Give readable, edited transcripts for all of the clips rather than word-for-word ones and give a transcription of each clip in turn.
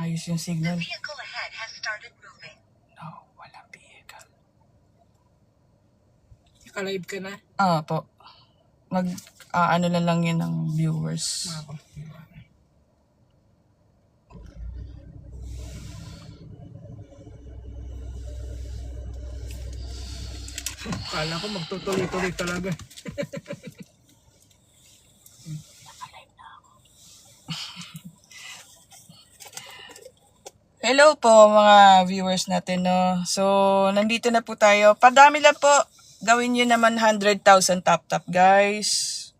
maayos yung signal. The vehicle ahead has started moving. No, walang vehicle. Naka-live ka na? Po. Ano na lang yun ng viewers. Ako. Kala ko magtutuloy-tuloy talaga. Hello po mga viewers natin, no. So, nandito na po tayo. Padami lang po. Gawin nyo naman 100,000 tap-tap, guys.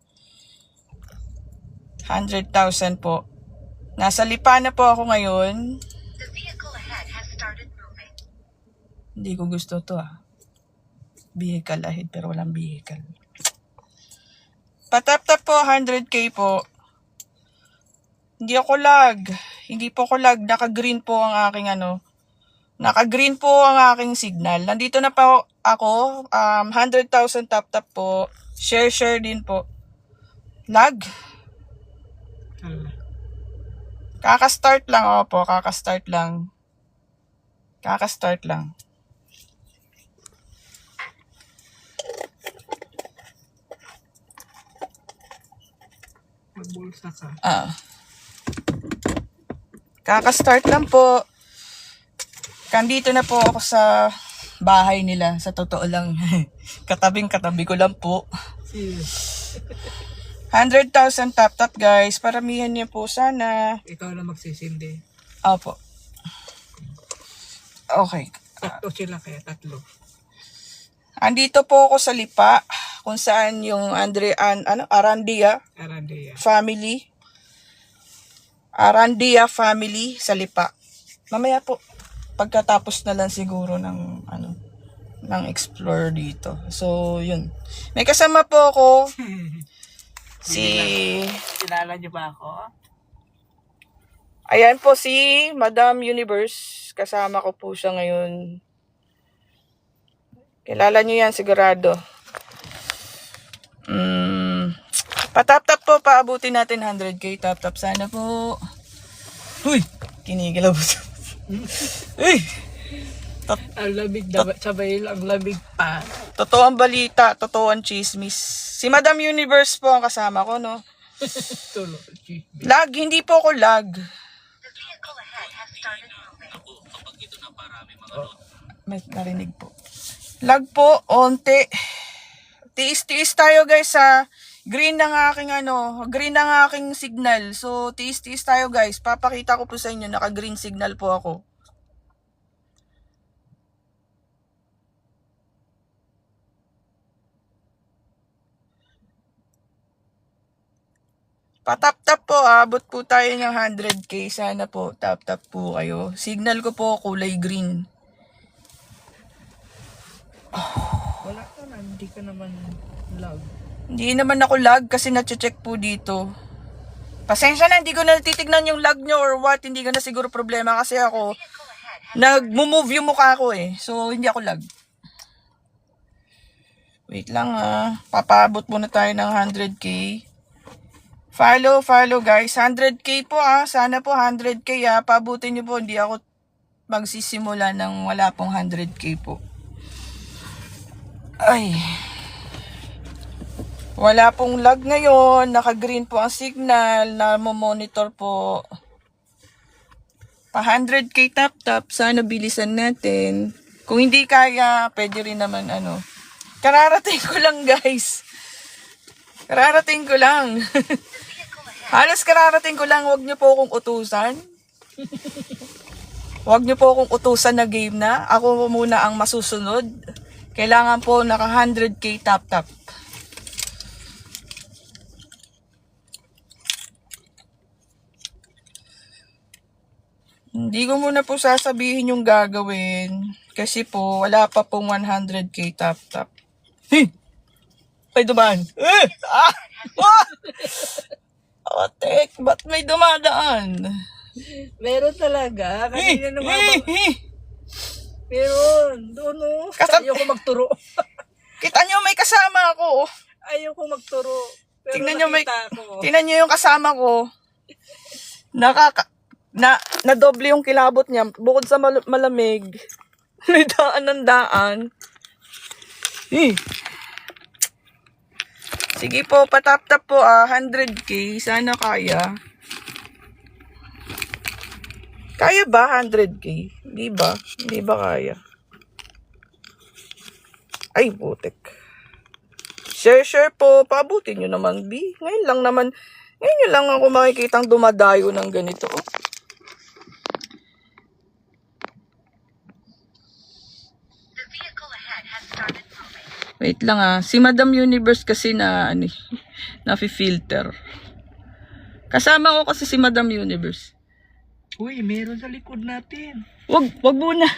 100,000 po. Nasa Lipa na po ako ngayon. The vehicle ahead has started moving. Hindi ko gusto to, Vehicle ahead, pero walang vehicle. Patap-tap po, 100k po. Hindi ako lag. Hindi po ako lag. Naka-green po ang aking Naka-green po ang aking signal. Nandito na po ako. 100,000 tap-tap po. Share din po. Lag? Kaka-start lang. Opo, kaka-start lang. Kaka-start lang. Magbulsa ka. Kaka-start lang po. Kandito na po ako sa bahay nila. Sa totoo lang. Katabing-katabi ko lang po. 100,000 tap-tap, guys. Paramihan niyo po sana. Ikaw na magsisindi. Opo. Okay. Tatlo sila kaya, tatlo. Andito po ako sa Lipa. Kung saan yung Arandia Arandia. family. Arandia family sa Lipa. Mamaya po. Pagkatapos na lang siguro ng explore dito. So, yun. May kasama po ako. Kilala niyo ba ako? Ayan po si Madam Universe. Kasama ko po siya ngayon. Kilala niyo yan sigurado. Patap-tap po. Paabutin natin 100k. Tap-tap sana po. Uy! Kinikilaw po. Uy! Ang lamig sabay ang lamig pa. Totoo ang balita. Totoo ang chismis. Si Madam Universe po ang kasama ko, no? Tulo. Lag. Hindi po ako lag. The vehicle ahead has started moving. May narinig po. Lag po, onte. Tiis-tiis tayo, guys, ha. Green ng aking green ng aking signal. So, tiis-tiis tayo, guys. Papakita ko po sa inyo, naka-green signal po ako. Patap-tap po, abot po tayo ng 100k. Sana po, tap-tap po kayo. Signal ko po, kulay green. Wala ka na, hindi ka naman lag. Hindi naman ako lag kasi na-check po dito. Pasensya na, hindi ko na titignan yung lag nyo or what. Hindi ko na siguro problema kasi ako, nag-move yung mukha ko So, hindi ako lag. Wait lang Papaabot muna tayo ng 100k. Follow guys. 100k po Sana po 100k Paabutin nyo po. Hindi ako magsisimula ng wala pong 100k po. Ay. Wala pong lag ngayon. Naka-green po ang signal. Na-monitor po. Pa 100k tap-tap. Sana bilisan natin. Kung hindi kaya, pwede rin naman Kararating ko lang, guys. Kararating ko lang. Halos kararating ko lang. Huwag niyo po akong utusan. Huwag niyo po akong utusan na game na. Ako muna ang masusunod. Kailangan po naka 100k tap-tap. Hindi ko muna po sasabihin yung gagawin. Kasi po, wala pa pong 100k tap-tap. May dumaan. Otek, ba't may dumadaan? Meron talaga. Kanina naman. Meron. Doon Ayoko magturo. Kita nyo may kasama ako. Ayoko magturo. Pero Tingnan nyo nakita ko. Tingnan nyo yung kasama ko. na doble yung kilabot niya. Bukod sa malamig, may daan ng daan. Sige po, patap-tap po 100k. Sana kaya. Kaya ba 100k? Hindi ba? Hindi ba kaya? Ay, putik. Share po. Paabutin nyo naman, B. Ngayon lang ako makikitang dumadayo ng ganito. The vehicle ahead has started moving. Wait lang si Madam Universe kasi na na-filter. Kasama ko kasi si Madam Universe. Uy, meron sa likod natin. Wag muna.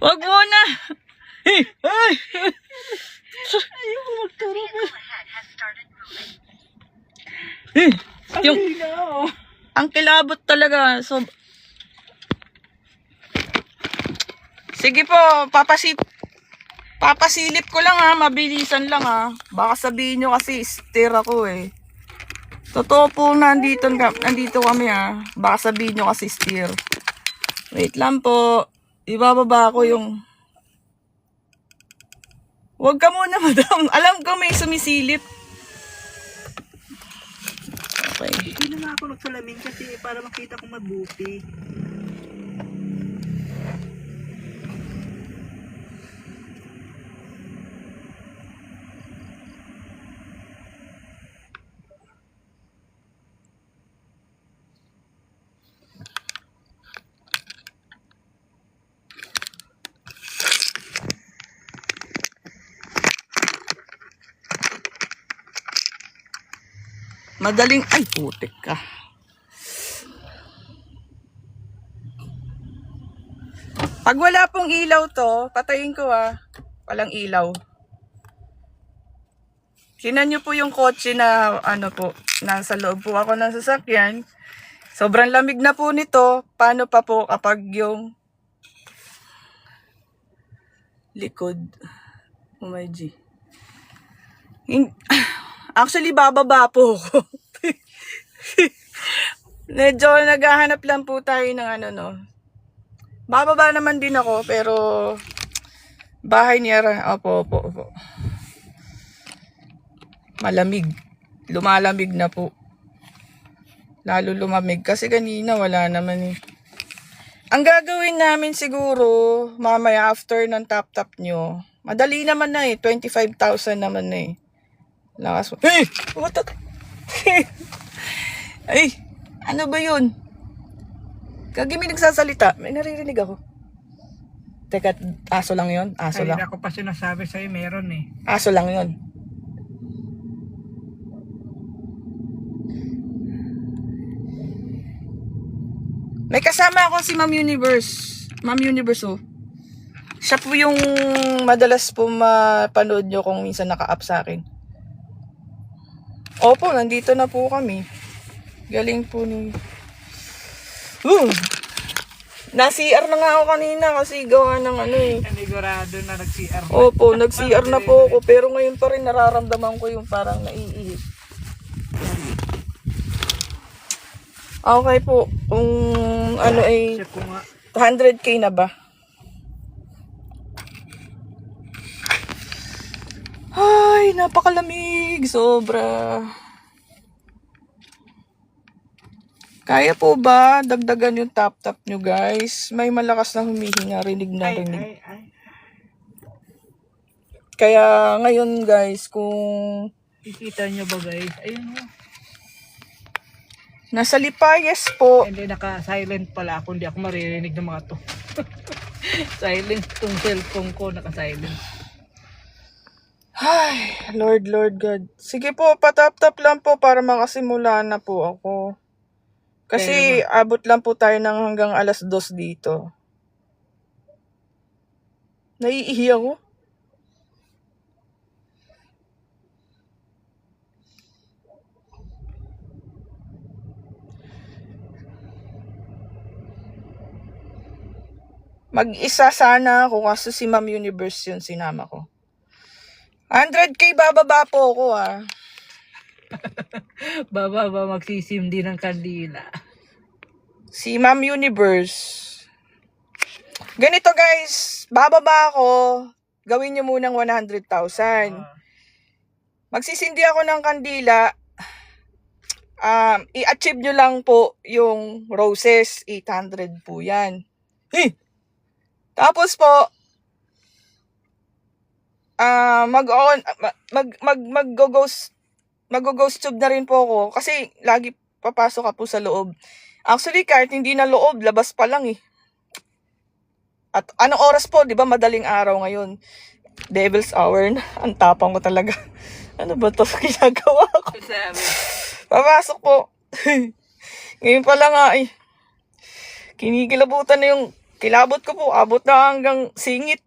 Wag muna. Ay! The vehicle ahead has started moving. Yung, no. ang kilabot talaga. So, sige po, papasilip ko lang mabilisan lang Baka sabihin nyo kasi steer ako Totoo po, nandito kami Baka sabihin nyo kasi steer. Wait lang po. Ibababa ko yung... Huwag ka muna, madam. Alam ko may sumisilip. Okay. Hindi na nga ako nagsalamin kasi para makita kong mabuti. Madaling... Ay, putik ka. Pag wala pong ilaw to, patayin ko Walang ilaw. Kinan nyo po yung kotse na nasa loob po ako ng sasakyan. Sobrang lamig na po nito. Paano pa po kapag yung likod? Oh my G. Actually, bababa po ako. Medyo naghahanap lang po tayo ng Bababa naman din ako, pero bahay niya, opo. Malamig. Lumalamig na po. Lalo lumamig. Kasi kanina wala naman Ang gagawin namin siguro, mamaya after ng tap-tap nyo, madali naman 25,000 naman Lakas mo. Hey! What the... Ay! Ano ba yun? Kagi may nagsasalita. May naririnig ako. Teka, aso lang yun? Aso lang. Ay, ako pa sinasabi sa'yo, meron Aso lang yun. May kasama ako si Ma'am Universe. Ma'am Universe Siya po yung madalas po mapanood nyo kung minsan naka-up sa akin. Opo, nandito na po kami. Galing po ni... Na-CR na nga ako kanina kasi gawa ng Kanigurado na nag-CR. Opo, nag-CR na po ako. Pero ngayon pa rin nararamdaman ko yung parang naiihip. Okay po. Kung 100k na ba? Ay, napakalamig. Sobra. Kaya po ba dagdagan yung tap-tap nyo, guys? May malakas na humihinga. Rinig na rinig. Kaya ngayon, guys, kung... Ikita nyo ba, guys? Ayun Nasa Lipayes po. Hindi, naka-silent pala ako. Hindi ako maririnig ng mga to. Silent tong cellphone ko. Naka-silent. Ay, Lord God. Sige po, patap-tap lang po para makasimula na po ako. Kasi abot lang po tayo ng hanggang 2:00 dito. Naiihi ako. Mag-isa sana ako kasi si Ma'am Universe yun sinama ko. 100k bababa po ako Bababa magsisim din ng kandila. Si Ma'am Universe. Ganito guys, bababa ako. Gawin nyo munang 100,000. Magsisindi ako ng kandila. I-achieve nyo lang po yung roses. 800 po yan. Tapos po, mag-ghost tube na rin po ako. Kasi lagi papasok ka po sa loob. Actually, kahit hindi na loob, labas pa lang eh. At anong oras po, di ba? Madaling araw ngayon. Devil's hour na. Ang tapang ko talaga. Ano ba to ginagawa ko? Papasok po. Ngayon pala nga eh. Kinikilabutan na yung kilabot ko po. Abot na hanggang singit.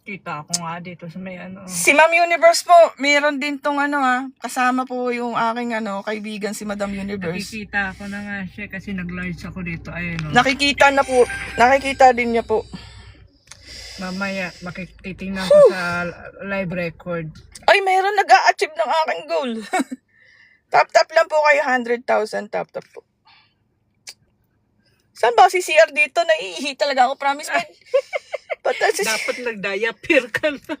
Kita ko nga dito sa may ano. Si Ma'am Universe po, meron din tong kasama po yung aking kaibigan si Madam Universe. Nakikita ko na nga siya kasi nag-live ako dito. Ayun o. Nakikita na po. Nakikita din niya po. Mamaya makititingnan ko sa live record. Ay, meron nag-a-achieve ng aking goal. Tap-tap lang po kayo, 100,000 tap-tap po. Saan ba si CR dito? Naiihi talaga ako, promise. Dapat nag-diaper ka na.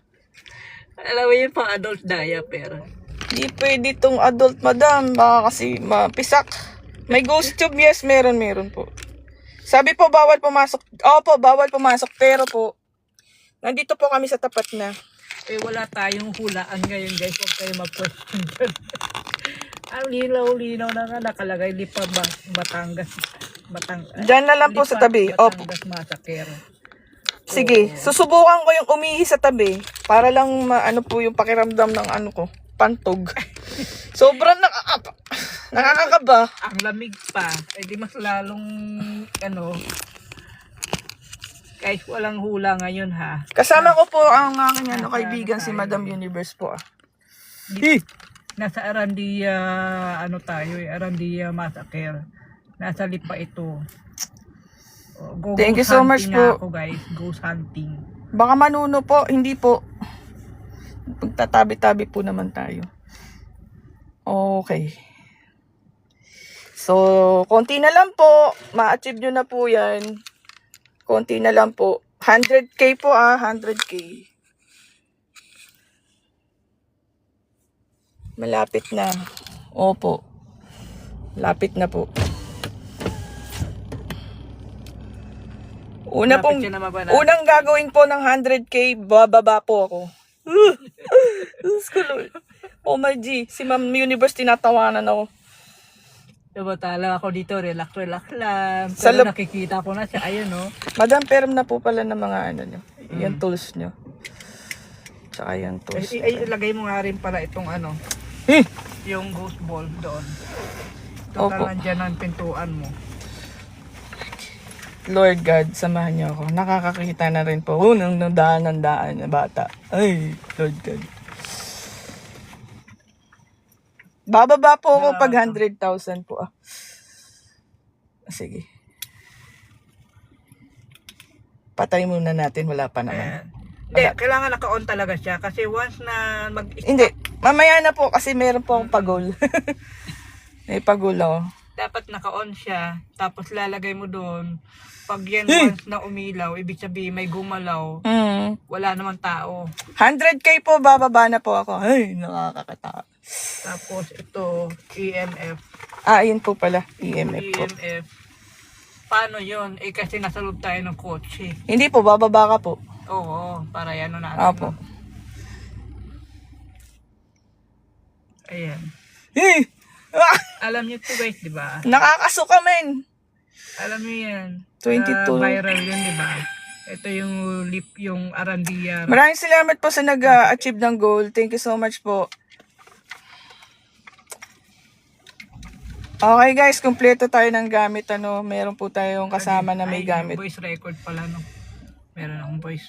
Alam mo yun, pang adult diaper. Di pwede itong adult, madam. Baka kasi mapisak. May ghost tube, yes, meron po. Sabi po, bawal pumasok. Opo, bawal pumasok. Pero po, nandito po kami sa tapat na. Eh, wala tayong hulaan ngayon, guys. Huwag kayo mag-question dyan. Ang linaw-linaw na nga nakalagay. Lipa Batangas. Diyan na lang po sa tabi. Opo. Batangas Massacre. Sige, susubukan ko yung umihi sa tabi para lang maano po yung pakiramdam ng pantog. Sobrang nakakakaba. Ang lamig pa. Eh di mas lalong kahit walang hula ngayon ha. Kasama ko po ang aking kaibigan si Madam Universe po. Nasa Arandia Arandia Massacre. Nasa Lipa ito. Thank you so much po. Ako, guys. Ghost hunting. Baka manuno po, hindi po. Magtatabi-tabi po naman tayo. Okay. So, konti na lang po. Ma-achieve nyo na po yan. Konti na lang po. 100k po 100k. Malapit na. Opo. Lapit na po. Unang gagawin po ng 100k, bababa po ako. Oh my G, si Ma'am Universe tinatawanan ako. Tala ako dito, relax lang. Sa Pero nakikita ko na siya, ayun o. Madam, perm na po pala ng mga nyo. Yan tools nyo. Tsaka yan tools. Ilagay mo nga rin pala itong yung ghost ball doon. Opo. Total nandyan ang pintuan mo. Lord God, samahan niyo ako. Nakakakita na rin po. Unang daan na bata. Ay, Lord God. Bababa po ako pag 100,000 po. Sige. Patay muna natin. Wala pa naman. Hindi, kailangan naka-on talaga siya. Kasi once na Hindi. Mamaya na po kasi meron po akong pagol. May pagol ako. Dapat naka-on siya. Tapos lalagay mo doon. Pag yan once na umilaw, ibig sabihin may gumalaw. Wala namang tao. 100k po, bababa na po ako. Ay, nakakakata. Tapos ito, EMF. Yun po pala. EMF po. EMF. Paano yun? Eh kasi nasa loob tayo ng kotse. Hindi po, bababa ka po. Oo, para yan na natin. Apo. Ayan. Alam niyo to guys, di ba? Nakakasuka, men. Alam niyo yan. 22. Viral yun, di ba? Ito yung Arandia. Maraming salamat po sa nag-achieve ng goal. Thank you so much po. Okay guys, kumpleto tayo ng gamit. Meron po tayong kasama na may gamit. Voice record pala, no? Meron akong voice,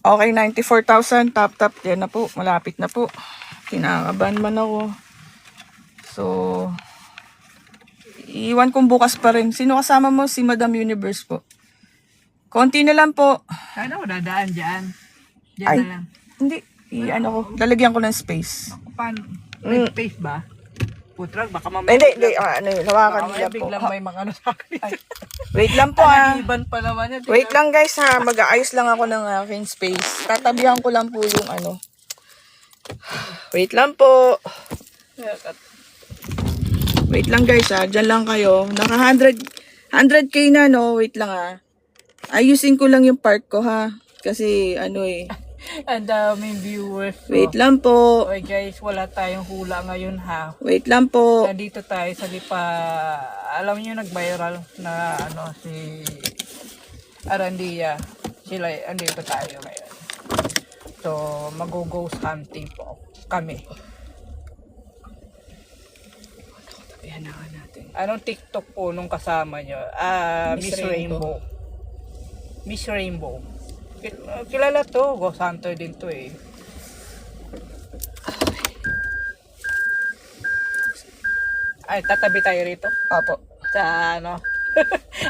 Okay, 94,000. Tap. Yan na po. Malapit na po. Kinakabahan man ako. So, iwan kong bukas pa rin. Sino kasama mo? Si Madam Universe po. Konti na lang po. Sana ako dadaan dyan. Dyan Ay, na lang. hindi. Lalagyan ko ng space. Paano? May space ba? Food truck, baka mamaya. Hindi. Ano yun, hawakan Baka nila mamaya po. biglang may mga ano sa akin. Wait lang po Iban pa naman yan. Wait lang guys ha, mag-aayos lang ako ng aking space. Tatabihan ko lang po yung ano. Wait lang po. Wait lang guys ha, dyan lang kayo. Naka 100k na no, wait lang ha. Ayusin ko lang yung park ko ha. Kasi ano eh. Ang daming viewers. So. Wait lang po. Okay guys, wala tayong hula ngayon ha. Wait lang po. Nandito tayo sa Lipa. Alam niyo nag-viral na ano si Arandia. Sila, andito tayo ngayon. So, mag-ghost hunting po kami. Ayan na natin. Anong TikTok po nung kasama nyo? Miss Rainbow. Miss Rainbow. Kilala to. Ghost hunter din to eh. Ay, tatabi tayo rito. Opo. Sa ano.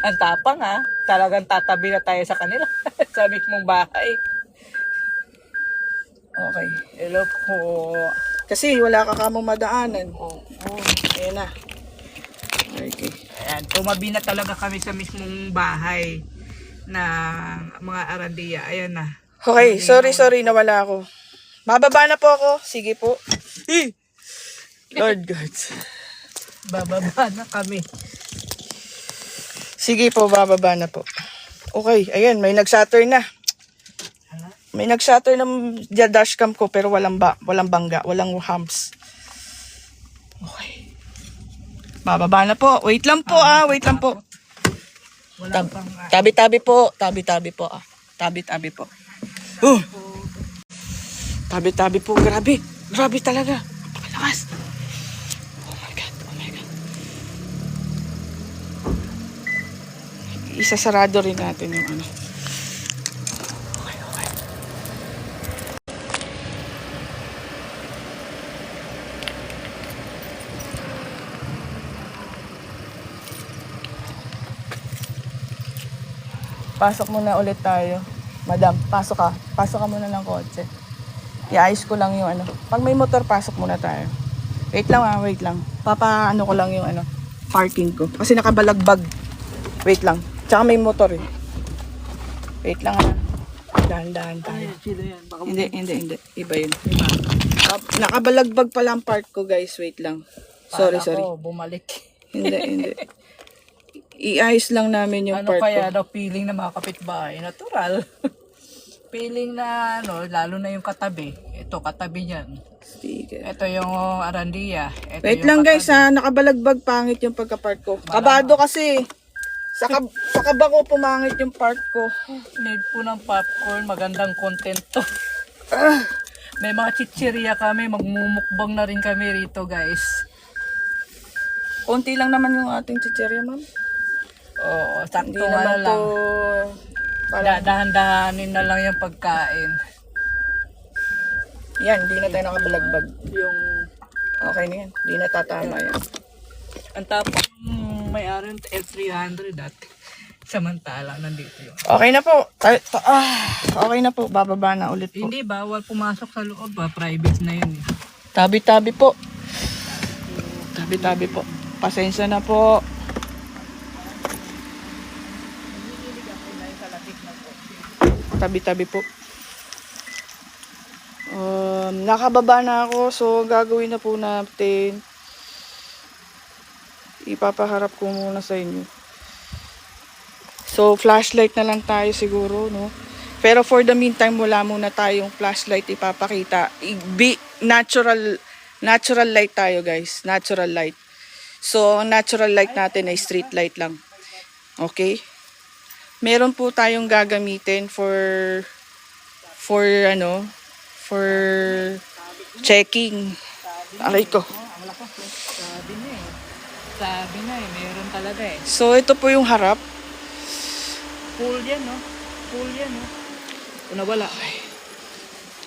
Ang tapang ha. Talagang tatabi na tayo sa kanila. Sa mismong bahay. Okay. Hello po. Kasi wala ka kamong madaanan. Oh. Ayan na. Okay. Ayan, tumabi na talaga kami sa mismong bahay ng mga Arandia. Ayan na. Okay, sorry, nawala ako. Bababa na po ako. Sige po. Lord God. Bababa na kami. Sige po, bababa na po. Okay, ayan, may nag-shatter na. May nag-shatter ng dashcam ko pero walang bangga, walang humps. Okay. Bababa na po. Wait lang po wait lang po. Wala pang Tabi-tabi po. Tabi-tabi po Tabi-tabi po. Tabi-tabi po. Grabe. Grabe talaga. Napakalakas. Oh my God. Isasarado rin natin yung ano. Okay. Pasok muna ulit tayo. Madam, pasok ka. Pasok ka muna ng kotse. I-ayos ko lang yung ano. Pag may motor, pasok muna tayo. Wait lang. Papaano ko lang yung ano, parking ko. Kasi nakabalagbag. Wait lang. Tsaka may motor eh. Wait lang Dahan-dahan tayo. sila yan. Baka Hindi. Iba yun. Nakabalagbag pala ang park ko guys. Wait lang. Sorry. Ako, bumalik. Hindi. I-ayos lang namin yung Ano park kaya ko. daw feeling na mga kapitbahay? Natural. Feeling na ano, lalo na yung katabi. Ito, katabi niyan. Sticker. Ito yung Arandia. Ito Wait yung lang guys katabi. nakabalagbag pangit yung pagka-park ko. Kabado kasi. Sa kaba ko pumangit yung park ko. Need po ng popcorn. Magandang content to. May mga chichirya kami. Magmumukbang na rin kami rito guys. Konti lang naman yung ating chicherya, ma'am. Oo, Hindi sakto naman lang. to... Parang, Dahan-dahanin na lang yung pagkain. yan, hindi na tayo nakabalagbag. Yung Okay na yan. Hindi na tatama yan. ang tapang may-ari ng F300 at samantala nandito yun. Okay na po. Okay na po. Bababa na ulit po. Hindi, bawal pumasok sa loob ba? Private na yun eh. Tabi-tabi po. Tabi-tabi po. Pasensya na po. Tabi-tabi po. Nakababa na ako. So, gagawin na po natin. Ipapaharap ko muna sa inyo. So, flashlight na lang tayo siguro, no? Pero for the meantime, wala muna tayong flashlight ipapakita. Natural light tayo, guys. Natural light. So, ang natural light natin ay street light lang. Okay? Meron po tayong gagamitin for checking. Aray ko. Sabi na eh, meron talaga eh. So, ito po yung harap. Pool yan, no? Pool yan, no? Nawala.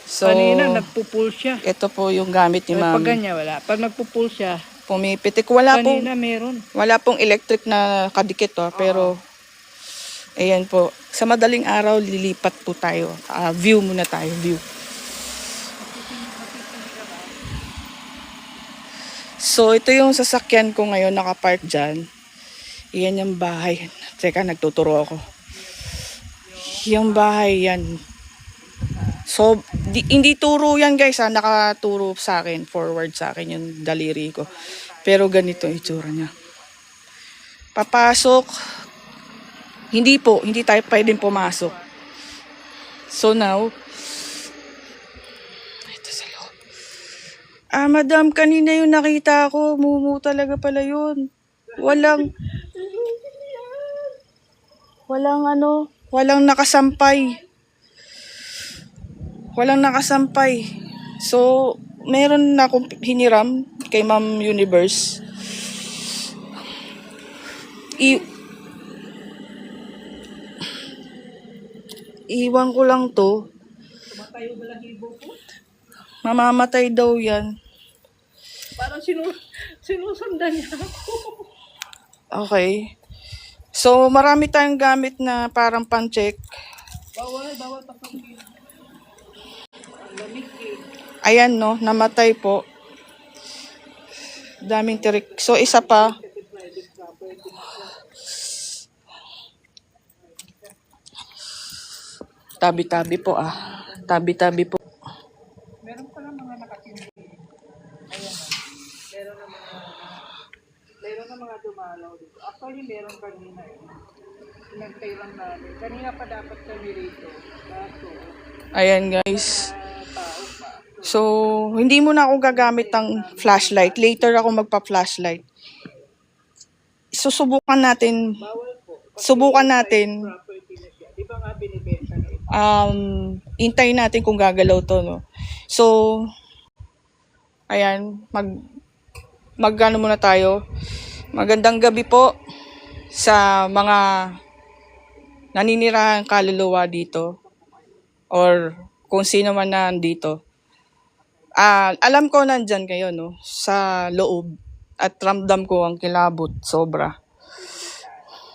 So, Kanina, nagpo-pull siya. ito po yung gamit ni Pag Mami. ganyan, wala. Pag nagpo-pull siya, Pumipitik. kanina meron. Wala pong electric na kadikit, pero ayan po. Sa madaling araw, lilipat po tayo. View muna tayo, view. So, ito yung sasakyan ko ngayon, nakapark dyan. Iyan yung bahay. Teka, nagtuturo ako. Yung bahay yan. So, hindi turo yan guys ha. Nakaturo sa akin, forward sa akin yung daliri ko. Pero ganito yung itsura niya. Papasok. Hindi tayo pwedeng pumasok. So now, ito sa loob. Madam, kanina yung nakita ko, mumu talaga pala yun. Walang nakasampay. Walang nakasampay. So, meron na akong hiniram kay Ma'am Universe. Iwan ko lang to. Mamamatay daw yan. Parang sinusundan niya ako. Okay. So, marami tayong gamit na parang pan-check. Bawal tapos. Ayan no, namatay po. Daming tirik. So, isa pa. Tabi-tabi po Tabi-tabi po. Meron pa lang mga nakatindi. Ayan. Meron na mga dumalaw dito. Actually, meron kanina eh. Pinagtay lang namin. Kanina pa dapat kami rito. Kaso, Ayan guys. tao pa. So, hindi mo na ako gagamit ng flashlight. Later ako magpa-flashlight. Susubukan natin. Subukan natin. Property na siya. Di ba nga binibenta na ito? Hintayin natin kung gagalaw to, no? So, ayan. Mag-ano muna tayo. Magandang gabi po sa mga naninirahang kaluluwa dito. Or kung sino man na nandito. Alam ko nandyan kayo, no? Sa loob. At ramdam ko ang kilabot. Sobra.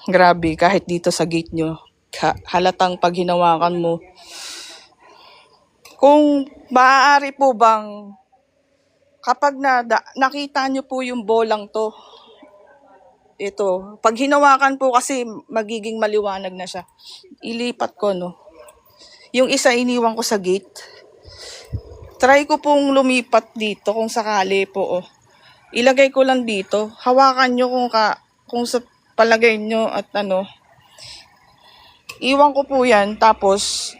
Grabe. Kahit dito sa gate nyo. Halatang pag hinawakan mo. Kung maaari po bang kapag nakita nyo po yung bolang to. Ito. Pag hinawakan po kasi magiging maliwanag na siya. Ilipat ko, no? Yung isa iniwan ko sa gate. Try ko pong lumipat dito kung sakali po. Ilagay ko lang dito. Hawakan nyo kung sa palagay nyo at ano. Iwan ko po yan. Tapos,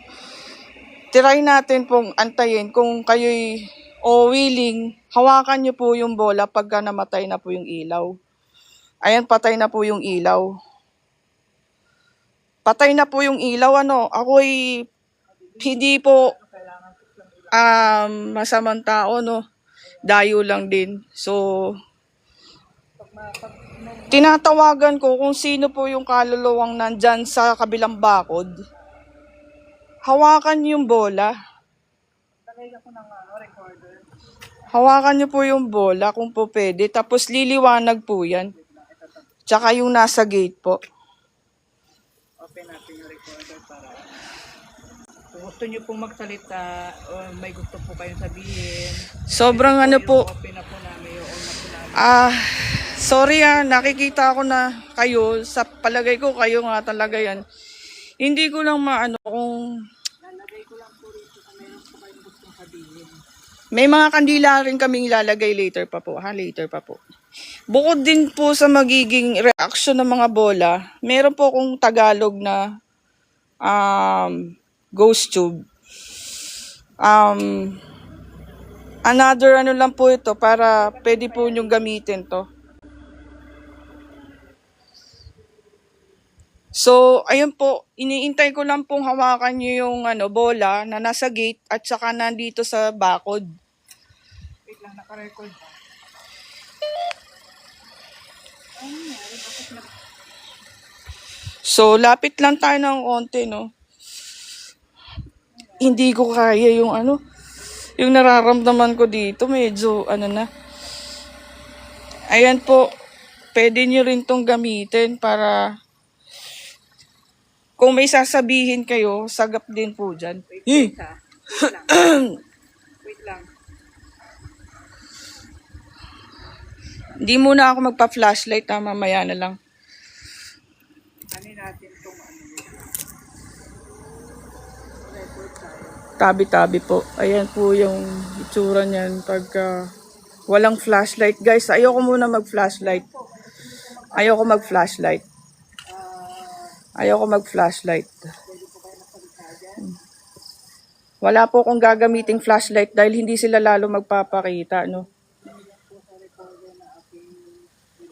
try natin pong antayin kung kayo'y willing. Hawakan nyo po yung bola pagka namatay na po yung ilaw. Ayan, patay na po yung ilaw. Patay na po yung ilaw. Ako'y hindi po masamang tao, no? Dayo lang din. So, tinatawagan ko kung sino po yung kaluluwang nandyan sa kabilang bakod. Hawakan yung bola. Hawakan nyo po yung bola kung po pwede. Tapos liliwanag po yan. Tsaka yung nasa gate po. Open natin yung recorder para kung gusto nyo pong magsalita o may gusto po kayong sabihin. Sobrang ano po. Open na po namin yung on na po namin. Sorry nakikita ko na kayo. Sa palagay ko kayo nga talaga yan. Hindi ko lang maano kung Lalagay ko lang po rito kung meron po kayong gustong sabihin. may mga kandila rin kaming ilalagay later pa po. Later pa po. Bukod din po sa magiging reaction ng mga bola, meron po akong Tagalog na ghost tube. Another ano lang po ito para pwede po nyong gamitin to. So, ayun po, iniintay ko lang pong hawakan nyo yung bola na nasa gate at saka nandito sa bakod. Wait lang, naka-record ba? So, lapit lang tayo ng konti, no? Hindi ko kaya yung yung nararamdaman ko dito, medyo na. Ayan po, pwede nyo rin tong gamitin para kung may sasabihin kayo, sagap din po dyan. Wait lang. Wait lang. Hindi muna ako magpa-flashlight, mamaya na lang. Ano natin itong Tabi-tabi po. Ayan po yung itsura niyan pagka walang flashlight. Guys, ayoko muna mag-flashlight. Ayoko mag-flashlight. Ayoko mag-flashlight. Wala po akong gagamiting flashlight dahil hindi sila lalo magpapakita, no?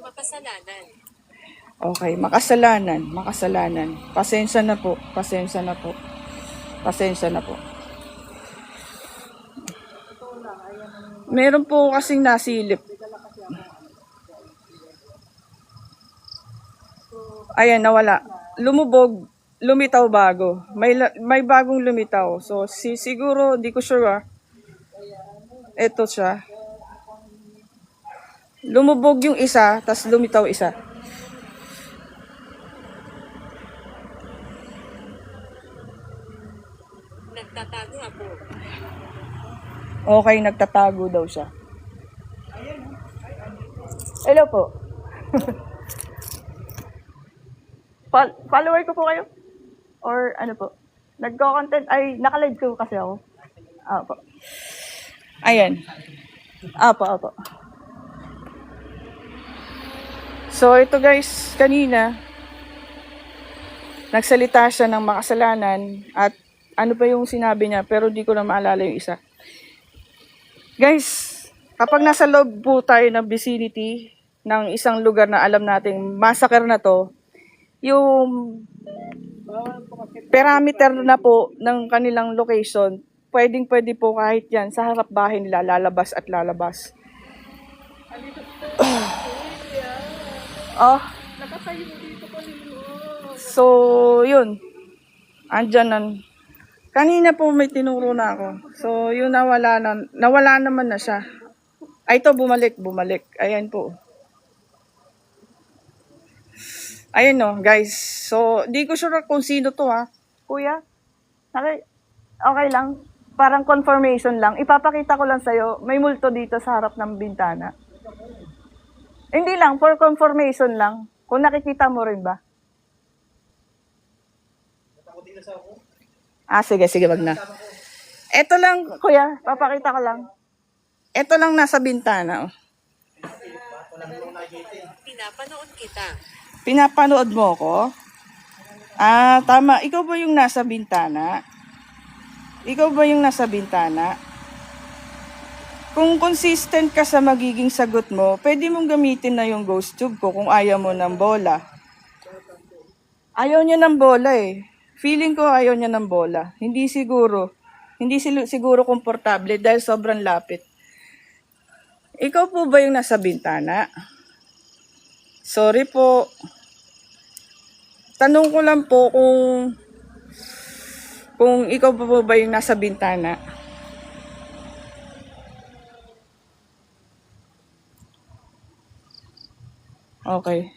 Mapasalanan. Okay, makasalanan, makasalanan. Pasensya na po, pasensya na po. Pasensya na po. Meron po kasing nasilip. Ayan, nawala. Lumubog, lumitaw bago. May bagong lumitaw. So, siguro, di ko sure Ito siya. Lumubog yung isa, tas lumitaw isa. Nagtatago ako. Okay, nagtatago daw siya. Hello po. Follower ko po kayo? Or ano po? Nagko-content? Ay, nakalive ko kasi ako. Apo. Ayan. Apo. So, ito guys, kanina, nagsalita siya ng makasalanan at ano pa yung sinabi niya, pero di ko na maalala yung isa. Guys, kapag nasa loob po tayo ng vicinity ng isang lugar na alam nating massacre na to, yung parameter na po ng kanilang location, pwede po kahit yan sa harap bahay nila, lalabas at lalabas. Oh. So, yun. Andyan na. Kanina po may tinuro na ako. So, yun nawala naman na siya. Ay, ito bumalik. Ayan po. Ayan no, guys. So, di ko sure kung sino to Kuya, okay lang. Parang confirmation lang. Ipapakita ko lang sa'yo. May multo dito sa harap ng bintana. Hindi lang, for confirmation lang. Kung nakikita mo rin ba? Sige, wag na. Ito lang, kuya, papakita ko lang. Ito lang nasa bintana. Pinapanood kita. Pinapanood mo ko? Tama. Ikaw ba yung nasa bintana? Kung consistent ka sa magiging sagot mo, pwede mong gamitin na yung ghost tube ko kung ayaw mo ng bola. Ayaw niya ng bola eh. Feeling ko ayaw niya ng bola. Hindi siguro komportable dahil sobrang lapit. Ikaw po ba yung nasa bintana? Sorry po. Tanong ko lang po kung ikaw po ba yung nasa bintana. Okay.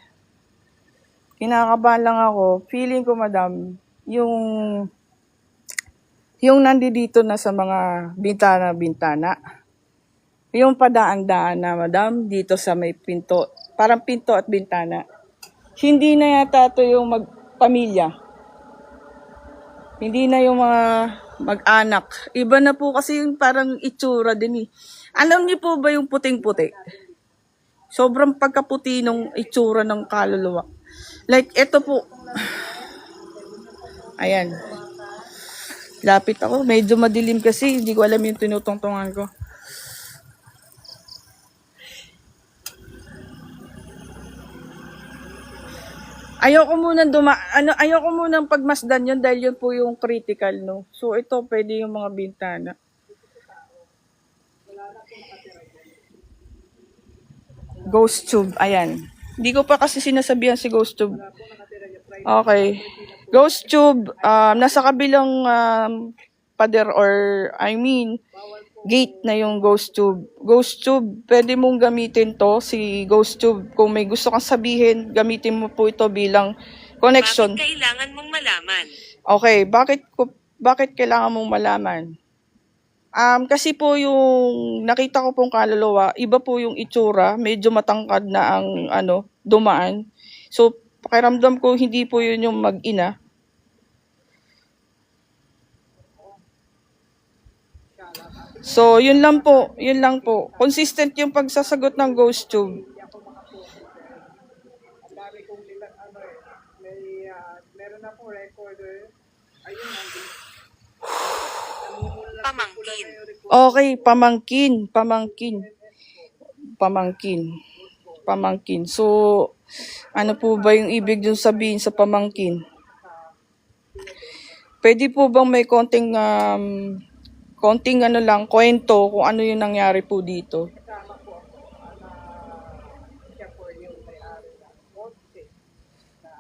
Kinakabahan lang ako. Feeling ko, madam, yung nandito na sa mga bintana. Yung padaan-daan na, madam, dito sa may pinto. Parang pinto at bintana. Hindi na yata ito yung magpamilya. Hindi na yung mga mag-anak. Iba na po kasi yung parang itsura din eh. Alam niyo po ba yung puting-puti? Sobrang pagkaputi ng itsura ng kaluluwa. Like, ito po. Ayan. Lapit ako. Medyo madilim kasi. Hindi ko alam yung tinutungtungan ko. Ayoko munang pagmasdan yun dahil yun po yung critical, no? So, ito pwede yung mga bintana. Ghost tube, ayan. Hindi ko pa kasi sinasabihan si ghost tube. Okay. Ghost tube, nasa kabilang pader gate na yung ghost tube. Ghost tube, pwede mong gamitin to, si ghost tube. Kung may gusto kang sabihin, gamitin mo po ito bilang connection. Bakit kailangan mong malaman? Okay, bakit kailangan mong malaman? Kasi po yung nakita ko pong kaluluwa, iba po yung itsura, medyo matangkad na ang dumaan. So, pakiramdam ko hindi po yun yung mag-ina. So, yun lang po, yun lang po. Consistent yung pagsasagot ng ghost tube. Ang dami kong nilang meron na po recorder. Ayun, Pamangkin. Okay, pamangkin. So, ano po ba yung ibig yung sabihin sa pamangkin? Pwede po bang may konting kwento kung ano yung nangyari po dito? siya po yung may-ari ng kotse na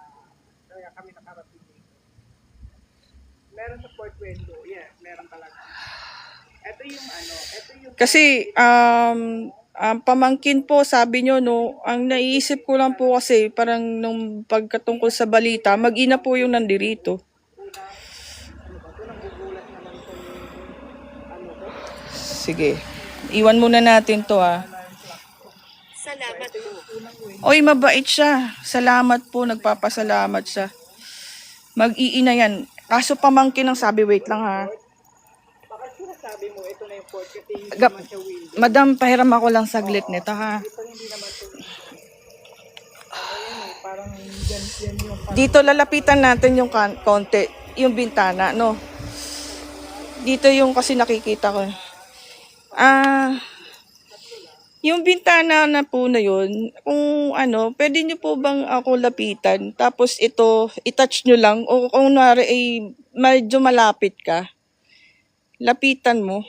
kaya kami nakarating dito. Meron sa Port Window, yes, meron talaga. Ito yung Kasi, pamangkin po, sabi nyo, no, ang naiisip ko lang po kasi, parang nung pagkatungkol sa balita, mag-ina po yung nandirito. Sige, iwan muna natin to Salamat po. Oy, mabait siya. Salamat po, nagpapasalamat siya. Mag-iina yan. Kaso pamangkin ang sabi, wait lang baka sinasabi mo, ito na yung port kasi hindi Gap- naman siya window. Madam, pahiram ako lang saglit nito ha. Ito hindi naman ito. Parang yan yung Dito lalapitan natin yung konti, yung bintana, no? Dito yung kasi nakikita ko. Yung bintana na po na yun, kung pwede nyo po bang ako lapitan? Tapos ito, itouch nyo lang. O kung medyo malapit ka, lapitan mo.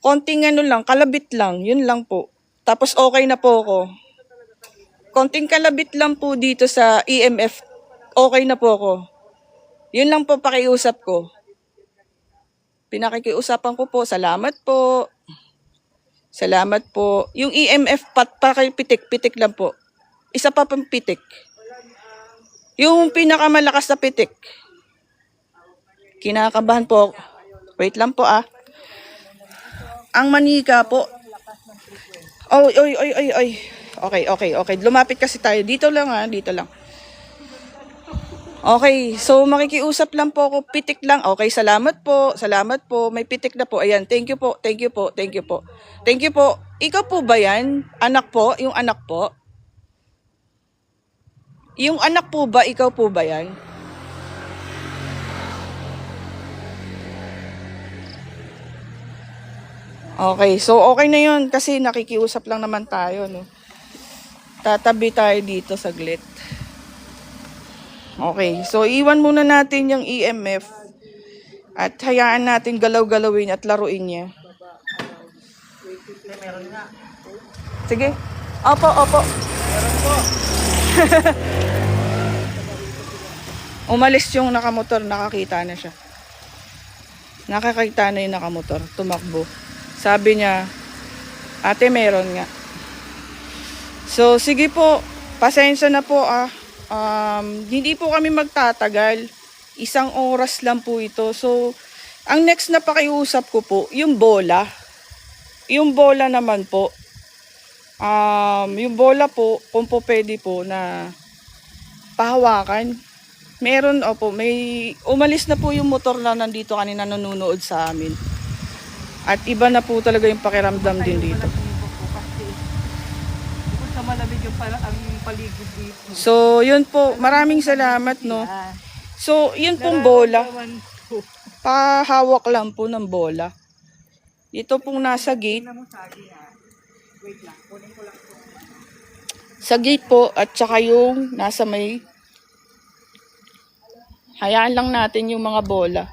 Konting lang, kalabit lang, yun lang po. Tapos okay na po ako. Konting kalabit lang po dito sa EMF, okay na po ako. Yun lang po pakiusap ko. Pinakikiusapan ko po, salamat po. Salamat po. Yung EMF pakipitik lang po. Isa pa pang pitik. Yung pinakamalakas na pitik. Kinakabahan po. Wait lang po Ang manika po. Oy. Okay. Lumapit kasi tayo. Dito lang dito lang. Okay, so makikiusap lang po ako, pitik lang. Okay, salamat po. May pitik na po. Ayan, thank you po. Thank you po. Ikaw po ba yan? Anak po? Yung anak po? Yung anak po ba? Ikaw po ba yan? Okay, so okay na yun kasi nakikiusap lang naman tayo, no? Tatabi tayo dito saglit. Okay, so iwan muna natin yung EMF at hayaan natin galaw-galawin at laruin niya. Sige. Opo. Umalis yung nakamotor, nakakita na siya. Nakakita na yung nakamotor, tumakbo. Sabi niya, ate meron nga. So sige po, pasensya na po hindi po kami magtatagal. 1 oras lang po ito. So, ang next na pakiusap ko po, yung bola. Yung bola naman po. Yung bola po, kung po pwede po na pahawakan. Meron, may umalis na po yung motor na nandito kanina nanonood sa amin. At iba na po talaga yung pakiramdam din dito. sa malamig yung ang paligid dito. So, yun po. Maraming salamat, no? So, yun pong bola. Pahawak lang po ng bola. Ito pong nasa gate. Wait lang, kunin ko lang ito. Sa gate po at saka yung nasa may. Hayaan lang natin yung mga bola.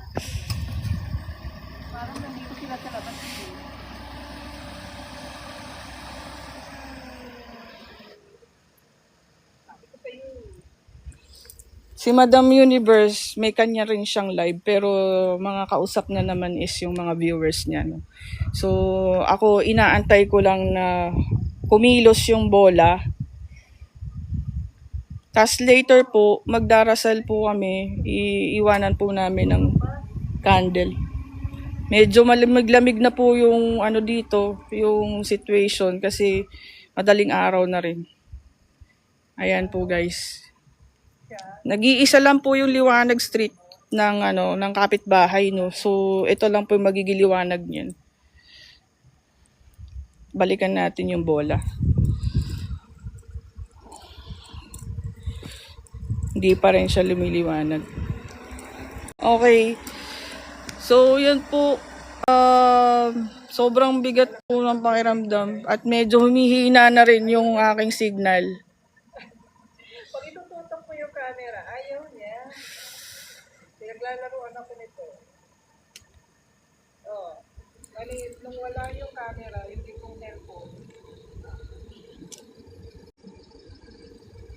Parang nandito sila sa labas. Si Madam Universe, may kanya rin siyang live pero mga kausap na naman is yung mga viewers niya. No? So, ako inaantay ko lang na kumilos yung bola. Tapos later po, magdarasal po kami, iiwanan po namin ng candle. Medyo malamig-lamig na po yung ano dito, yung situation kasi madaling araw na rin. Ayan po guys. Nag-iisa lang po yung liwanag street ng ano ng kapitbahay no. So ito lang po yung magiging liwanag niyan. Balikan natin yung bola. Hindi pa rin siya lumiliwanag. Okay. So, yun po. Sobrang bigat po ng pakiramdam. At medyo humihina na rin yung aking signal. Pag itututok mo yung camera, ayaw niya. Pinaglalaroan ako nito. Oh. Bali, nung wala yung camera, yung tipong cellphone,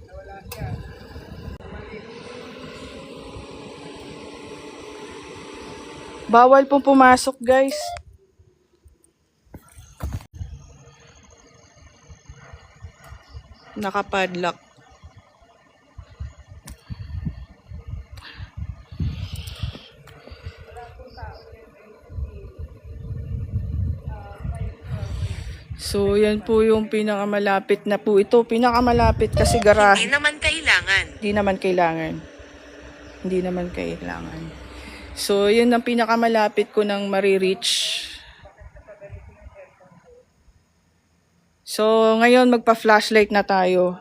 nawala siya. Bawal pong pumasok, guys. Nakapadlock. So, yan po yung pinakamalapit na po ito. Pinakamalapit kasi garahe. Hindi naman kailangan. Hindi naman kailangan. Hindi naman kailangan. So, yun ang pinakamalapit ko ng marireach. So, ngayon magpa-flashlight na tayo.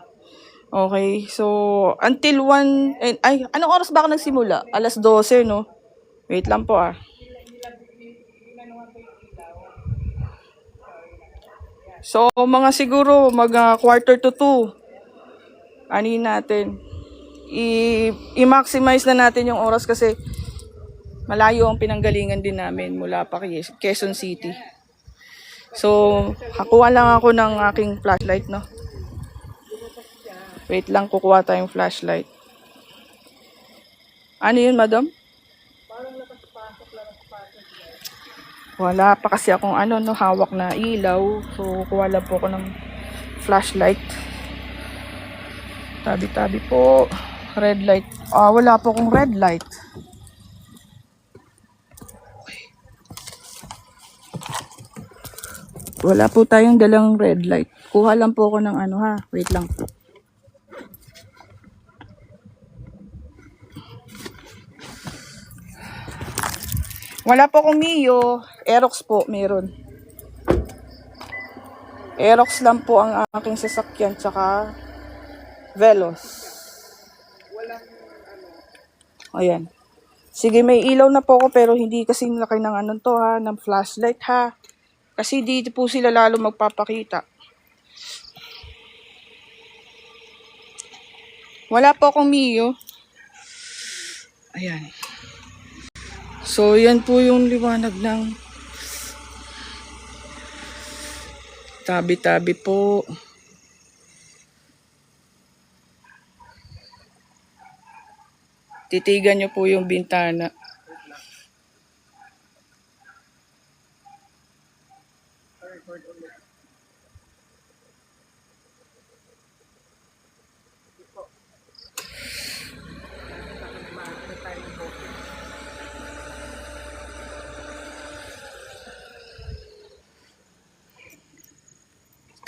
Okay. So, until 1... Ay, anong oras ba ako nagsimula? 12:00, no? Wait lang po ah. So, mga siguro, quarter to 2. Anin natin. I-maximize na natin yung oras kasi malayo ang pinanggalingan din namin mula pa Quezon City. So, hakuha lang ako ng aking flashlight, no? Wait lang, kukuha tayong flashlight. Ano yun, madam? Wala pa kasi akong hawak na ilaw. So, kukuha lang po ako ng flashlight. Tabi-tabi po. Red light. Wala po akong red light. Wala po tayong dalang red light. Kuha lang po ako ng wait lang po. Wala po akong Mio. Aerox po, meron. Aerox lang po ang aking sasakyan, tsaka Velos. Ayan. Sige, may ilaw na po ako pero hindi kasi laki ng ng flashlight ha. Kasi dito po sila lalo magpapakita. Wala po akong Mio. Ayan. So, yan po yung liwanag ng tabi-tabi po. Titigan nyo po yung bintana.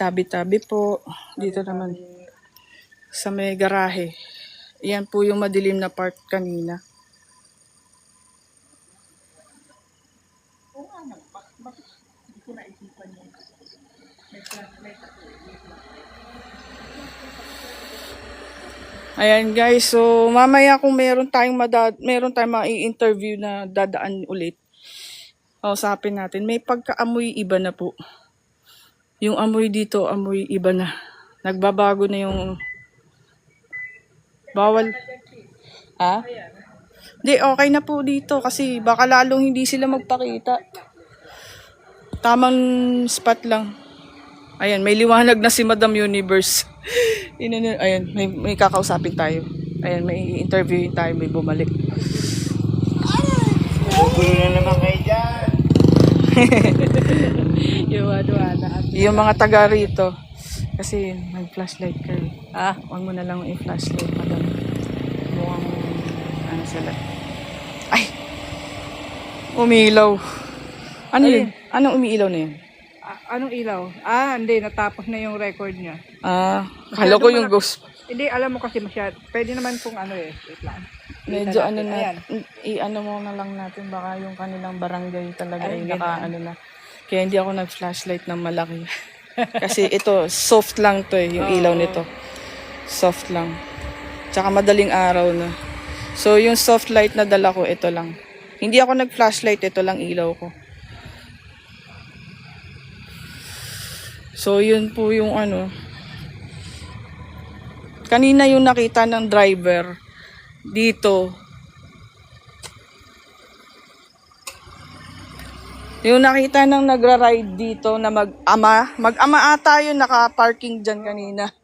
Tabi-tabi po. Dito naman sa may garahe. Yan po yung madilim na part kanina. Ayan guys, so mamaya kung meron tayong mai-interview na dadaan ulit. Usapin natin. May pagkaamoy iba na po. Yung amoy dito, amoy iba na. Nagbabago na yung bawal. Ha? Hindi, okay na po dito kasi baka lalong hindi sila magpakita. Tamang spot lang. Ayan, may liwanag na si Madam Universe. Ayan, may kakausapin tayo. Ayan, may interviewin tayo, may bumalik. Gulo na naman kayo dyan. Yung mga taga rito. Kasi may flashlight kayo. Huwag mo na lang yung flashlight, madam. Mukhang sila. Ay! Umilaw. Ano yun? Anong umiilaw na yun? Anong ilaw? Hindi. Natapos na yung record niya. Kala ko yung ghost. Hindi, alam mo kasi pwede naman pong wait lang. Medyo ano na, Ayan. i-ano mo na lang natin, baka yung kanilang barangay talaga ay Ay, naka-ano na. Kaya hindi ako nag-flashlight ng malaki. Kasi ito, soft lang to yung ilaw nito. Soft lang. Tsaka madaling araw na. So, yung soft light na dala ko, ito lang. Hindi ako nag-flashlight, ito lang ilaw ko. So, yun po yung ano. Kanina yung nakita ng driver dito. Yung nakita ng nagra-ride dito na mag-ama ata yun, naka-parking dyan kanina.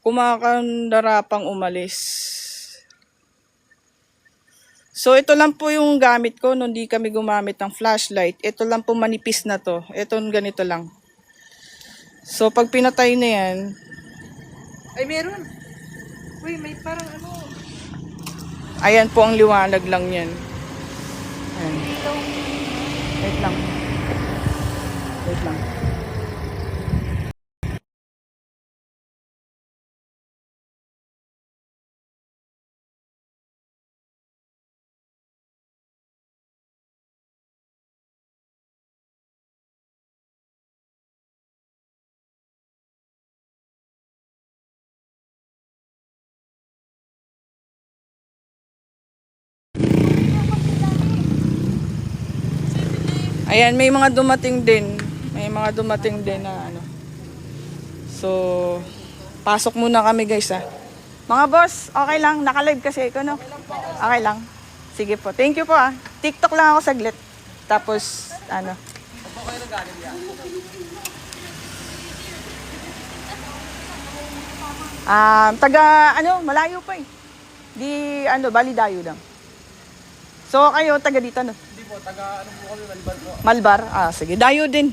Kumakandara pang umalis. So, ito lang po yung gamit ko nung di kami gumamit ng flashlight. Ito lang po manipis na to. Ito ganito lang. So, pag pinatay na yan, Ay, meron. Uy, may parang ayan po ang liwanag lang yan. Ayan. Wait lang. Wait lang. Ayan, may mga dumating din. May mga dumating din na ano. So, pasok muna kami guys ha. Mga boss, okay lang. Naka-live kasi ikaw no? Okay lang. Sige po. Thank you po ah. TikTok lang ako saglit. Tapos, ano. Malayo pa eh. Bali dayo lang. So, kayo, taga dito no? Malbar? Sige. Dayo din.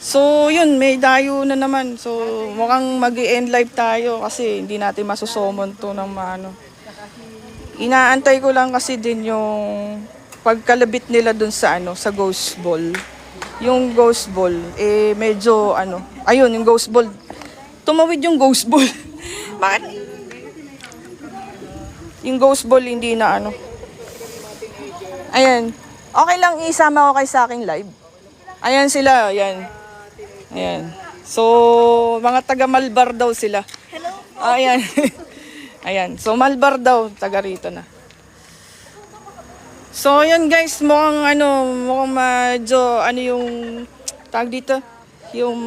So, yun. May dayo na naman. So, mukhang mag-i-end live tayo kasi hindi natin masusumon to ng maano. Inaantay ko lang kasi din yung pagkalabit nila dun sa sa ghost ball. Yung ghost ball, medyo ayun, yung ghost ball. Tumawid yung ghost ball. Bakit? Yung ghost ball hindi na Ayan. Okay lang isama ko kay sa aking live. Ayan sila, ayan. Ayan. So, mga taga Malbar daw sila. Hello. Ayan. Ayan. So, Malbar daw, taga rito na. So, yun guys, mukhang medyo, yung tag dito, yung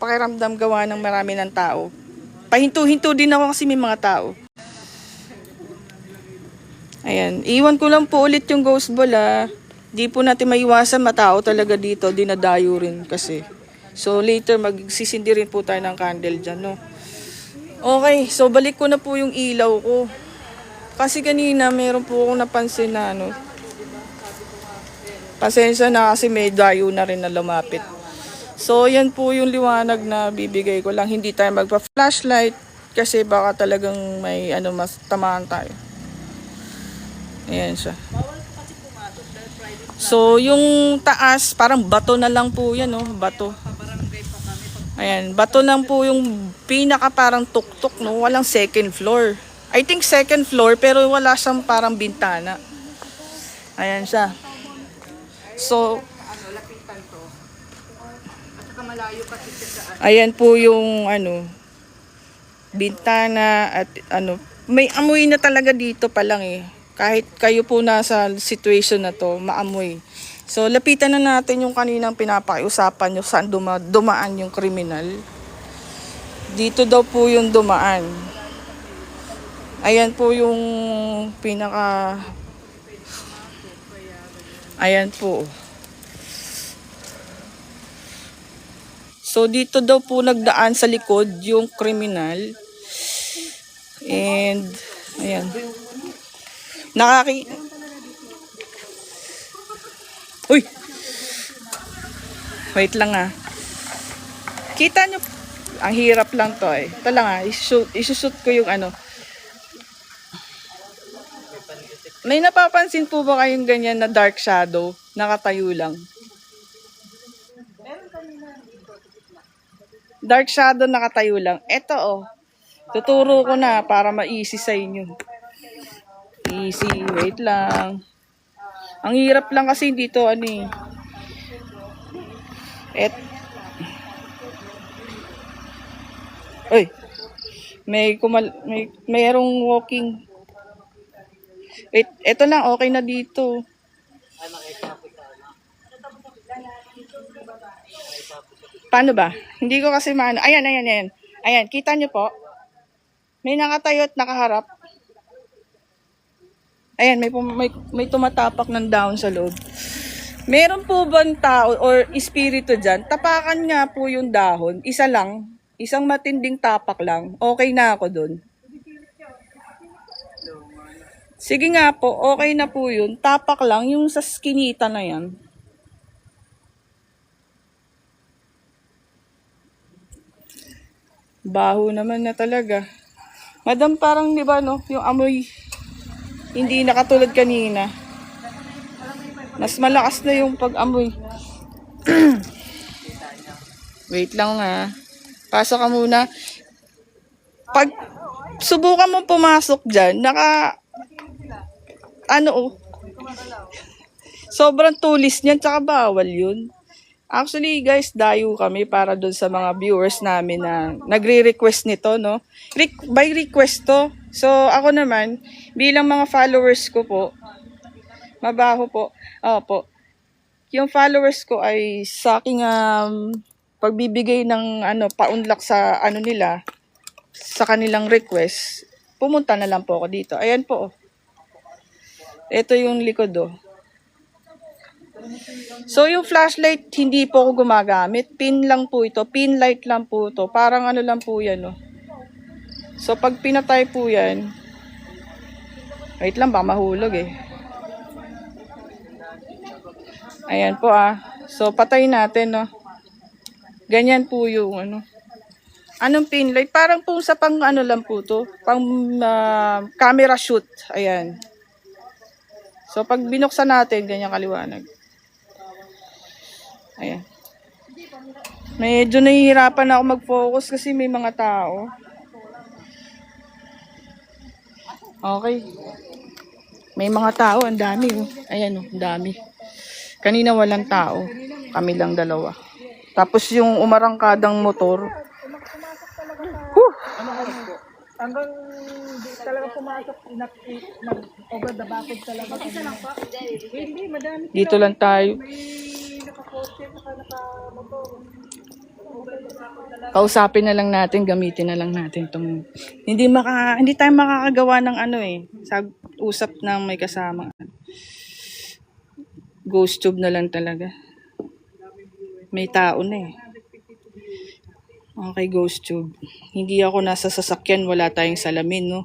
pakiramdam gawa ng marami ng tao. Pahinto-hinto din ako kasi may mga tao. Ayan, iwan ko lang po ulit yung ghost ball Di po natin maiwasan, matao talaga dito, dinadayo rin kasi. So later magsisindi rin po tayo ng candle dyan, no? Okay, so balik ko na po yung ilaw ko. Kasi kanina meron po akong napansin na pasensya na kasi may dayo na rin na lumapit. So yan po yung liwanag na bibigay ko lang, hindi tayo magpa-flashlight kasi baka talagang may mas tamaan tayo. Ayan siya. So, yung taas, parang bato na lang po yan, no? Bato. Ayan, bato lang po yung pinaka parang tuktok, no? Walang second floor. I think second floor, pero wala siyang parang bintana. Ayan siya. So, ayan po yung, bintana at may amoy na talaga dito pa lang Kahit kayo po nasa situation na to, maamoy. So, lapitan na natin yung kaninang pinapakiusapan nyo saan dumaan yung kriminal. Dito daw po yung dumaan. Ayan po yung Ayan po. So, dito daw po nagdaan sa likod yung kriminal. And, ayan. Uy! Wait lang Kita nyo, ang hirap lang to Ito lang isushoot ko yung May napapansin po ba kayong ganyan na dark shadow? Nakatayo lang. Dark shadow nakatayo lang. Eto oh. Tuturo ko na para ma-easy sa inyo. Easy. Wait lang. Ang hirap lang kasi dito ano eh. Uy. Mayroong walking. Wait, eto lang okay na dito. Paano ba? Hindi ko kasi maano. Ayan. Ayan, kita nyo po. May nakatayo at nakaharap. Ayan, may tumatapak ng dahon sa loob. Meron po bang tao or espiritu dyan? Tapakan nga po yung dahon. Isa lang. Isang matinding tapak lang. Okay na ako dun. Sige nga po, okay na po yun. Tapak lang yung sa skinita na yan. Baho naman na talaga. Madam, parang di ba no, yung amoy hindi na katulad kanina. Mas malakas na yung pag-amoy. Wait lang ha. Pasok ka muna. Pag subukan mo pumasok dyan, sobrang tulis niyan, tsaka bawal yun. Actually, guys, dayo kami para doon sa mga viewers namin na nagre-request nito, no? By request to. So, ako naman, bilang mga followers ko po, mabaho po. Opo. Yung followers ko ay sa aking pagbibigay ng paunlak sa nila, sa kanilang request, pumunta na lang po ako dito. Ayan po. Ito yung likod, oh. So, yung flashlight, hindi po ako gumagamit. Pin lang po ito. Pin light lang po ito. Parang lang po yan, oh. So, pag pinatay po yan, wait lang, baka mahulog, eh. Ayan po, ah. So, patay natin, no. Ganyan po yung, Anong pin light? Parang po sa pang, lang po to. Pang camera shoot. Ayan. So, pag binuksan natin, ganyan kaliwanag. Ayan. Medyo nahihirapan ako mag-focus kasi may mga tao. Okay. May mga tao, ang dami. Oh. Ayan, ang dami. Kanina walang tao. Kami lang dalawa. Tapos yung umarangkadang motor. Hanggang talaga pumasok, nag-over the bakod talaga. Isa lang po? Hindi, madami. Dito lang tayo. Kausapin na lang natin, gamitin na lang natin tong hindi tayo makakagawa ng sa usap ng may kasama. Ghost tube na lang talaga. May tao na eh. Okay, ghost tube. Hindi ako nasa sasakyan, wala tayong salamin, no.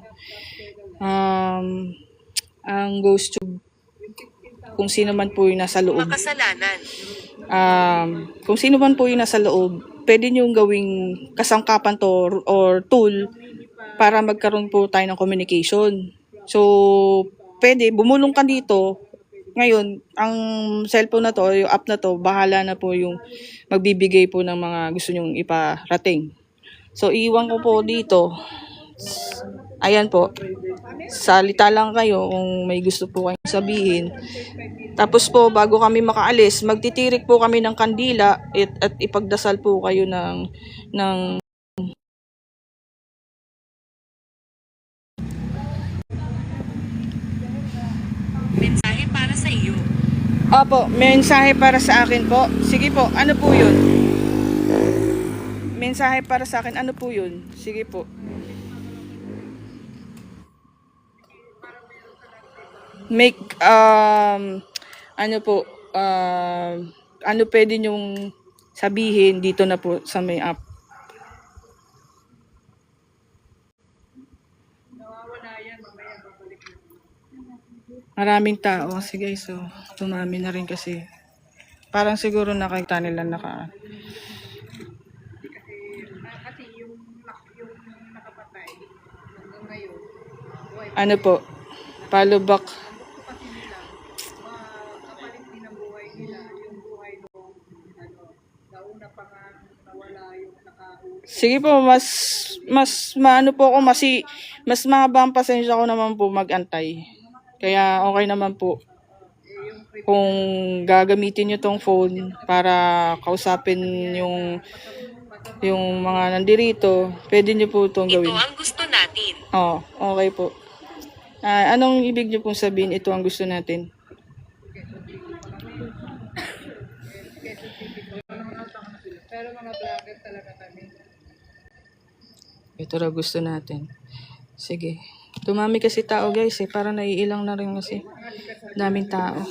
Ang ghost tube, kung sino man po yung nasa loob. Makasalanan. Kung sino man po yung nasa loob, pwede niyong gawing kasangkapan to or tool para magkaroon po tayo ng communication. So, pwede, bumulong ka dito. Ngayon, ang cellphone na to, yung app na to, bahala na po yung magbibigay po ng mga gusto nyong iparating. So, iwan ko po dito. Ayan po. Salita lang kayo kung may gusto po kayong sabihin. Tapos po, bago kami makaalis, magtitirik po kami ng kandila at ipagdasal po kayo ng Mensahe para sa iyo. Opo, mensahe para sa akin po. Sige po, ano po yun? Mensahe para sa akin, ano po yun? Sige po. Make, ano pwede nyong sabihin dito na po sa may app? Maraming tao kasi guys, so tumami na rin kasi. Parang siguro nakita nila ano po, follow back Sige po, mas maano po ako, mas mahaba ang pasensya ko naman po magantay. Kaya okay naman po kung gagamitin nyo tong phone para kausapin yung mga nandirito, pwede nyo po itong Ito gawin. ang gusto natin. Oo, okay po. Anong ibig nyo pong sabihin? Ito ang gusto natin. Pero mga vlogger talaga kami. Ito raw gusto natin. Sige. Tumami kasi tao guys eh. Parang naiilang na rin kasi. Daming tao.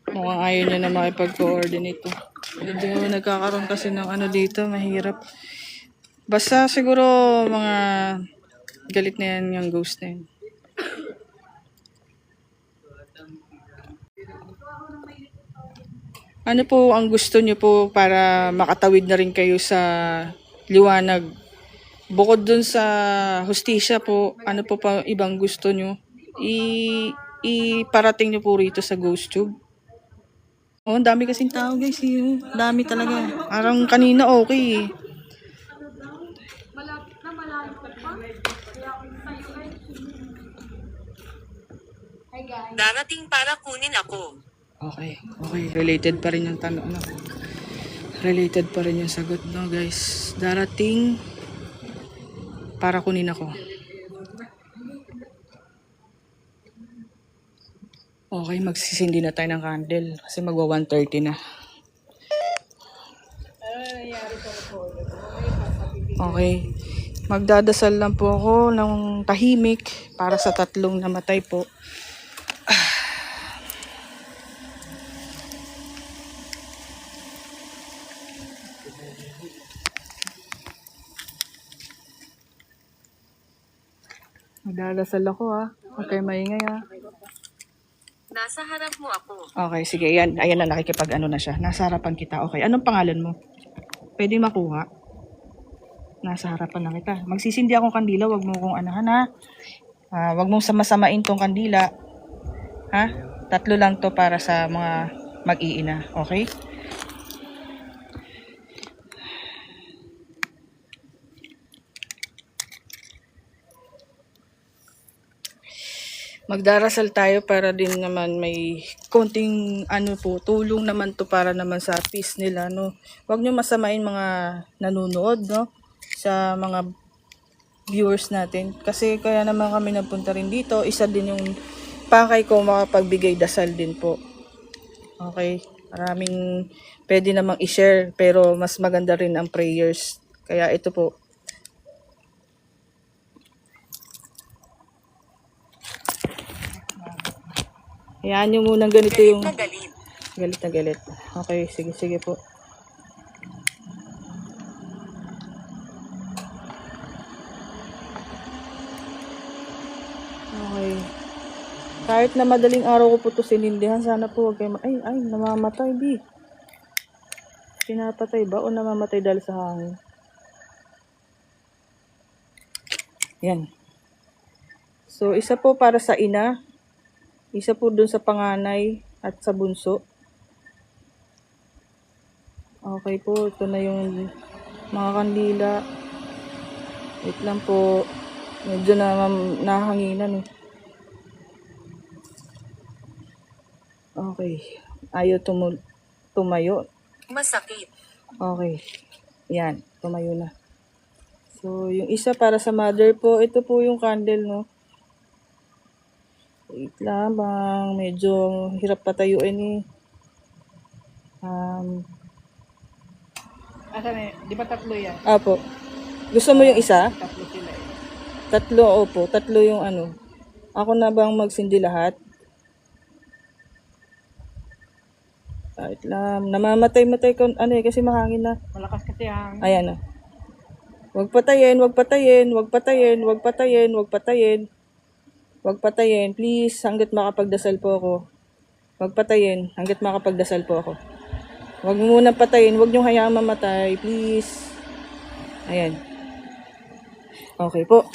Mukhang ayaw niya na makipag-coordinate to. Hindi naman nagkakaroon kasi ng ano dito. Mahirap. Basta siguro mga galit na yan yung ghost na yan. Ano po ang gusto niyo po para makatawid na rin kayo sa liwanag? Bukod dun sa hustisya po, ano po pa ibang gusto niyo? Iparating niyo po rito sa ghost tube. Oh, ang dami kasing tao guys. Eh. Dami talaga. Parang kanina okay eh. Darating para kunin ako. Okay. Related pa rin yung tanong. No? Related pa rin yung sagot, no, guys. Darating para kunin ako. Okay, magsisindi na tayo ng candle kasi magwa 1:30 na. Okay. Magdadasal lang po ako ng tahimik para sa 3 namatay po. Magdadasal ako Huwag kayo maingay Nasa harap mo ako. Okay, sige. Ayan na nakikipag-ano na siya. Nasa harapan kita. Okay, anong pangalan mo? Pwede makuha? Nasa harapan na kita. Magsisindi akong kandila. Wag mo kong anahan ha. Wag mong samasamain tong kandila. Ha? 3 lang to para sa mga mag-iina. Okay? Magdarasal tayo para din naman may konting tulong naman to para naman sa peace nila, no. Huwag niyo masamain mga nanonood, no, sa mga viewers natin. Kasi kaya naman kami nagpunta rin dito, isa din yung pakay ko makapagbigay dasal din po. Okay, maraming pwede namang i-share pero mas maganda rin ang prayers. Kaya ito po. Hayaan nyo munang ganito yung... Galit na galit. Galit na galit. Okay, sige po. Okay. Kahit na madaling araw ko po ito sinindihan, sana po huwag kayo... Ay, namamatay, di. Pinapatay ba o namamatay dahil sa hangin? Yan. So, isa po para sa ina. Isa po dun sa panganay at sa bunso. Okay po, ito na yung mga kandila. Wait lang po. Medyo nahanginan eh. Okay. Ayaw tumayo. Masakit. Okay. Yan, tumayo na. So, yung isa para sa mother po, ito po yung candle, no? Wait lamang, medyo hirap patayuin eh. Asan eh? Di ba 3 yan? Apo. Gusto mo yung isa? 3 sila eh. 3, opo. 3 yung ano. Ako na bang magsindi lahat? Wait lang. Namamatay-matay ko, kasi mahangin na. Malakas kasi hangin. Ayan na. Huwag patayin, huwag patayin, huwag patayin, huwag patayin, huwag patayin. Huwag patayin, please, hanggat makapagdasal po ako. Huwag patayin, hanggat makapagdasal po ako. Huwag mo munang patayin. Huwag nyo hayaang mamatay. Please. Ayan. Okay po.